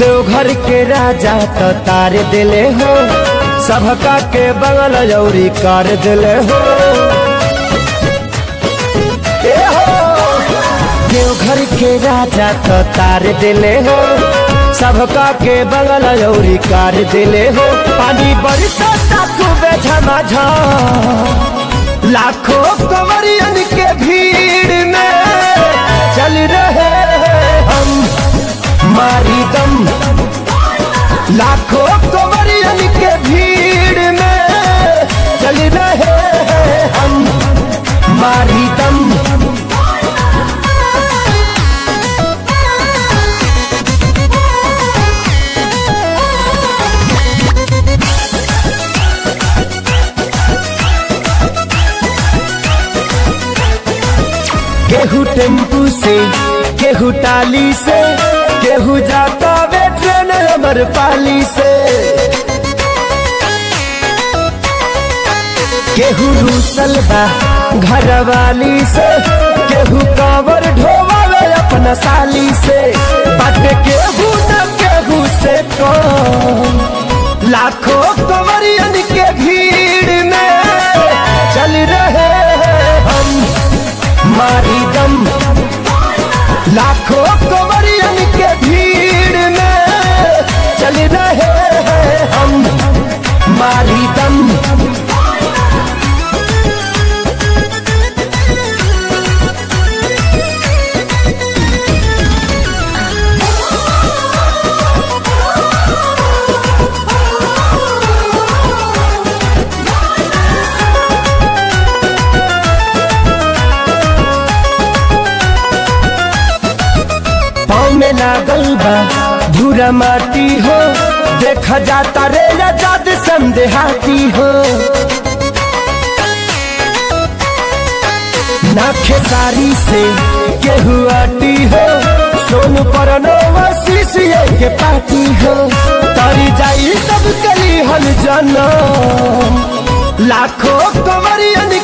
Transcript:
देवघर के राजा तो तार दिले हो, सबका के बगल जौरी कर दिले हो। देवघर के राजा तो तार दिले हो, सबका के बगल जौरी कर दिले हो। पानी बरसाता खूबे झमाझम, लाखों कंवरियन के भीड़ में चल रहे हम मारी दम। लाखों कंवरियन के भीड़ में चल रहे हम मारी दम। केहू टेम्पू से, केहू टाली से, केहू जाता वे ट्रेन अमर पाली से। केहू रूसल बा घर वाली से, केहू कांवर ढोवावे अपना साली से। बट केहू न केहू से कौन, लाखों कंवरियन के भीड़ में चल रहे हम मारी दम। लाखों कंवरियन के भीड़ में चल रहे हम मारी दम। में लागल बा धूरा माटी हो, देखा जाता रे आजाद संदेहाती हो। नाखे सारी से केहू आटी हो, सोनू परनवा शीशिये के पार्टी हो। तारी जाई सब कली हल जनम, लाखों कंवरियन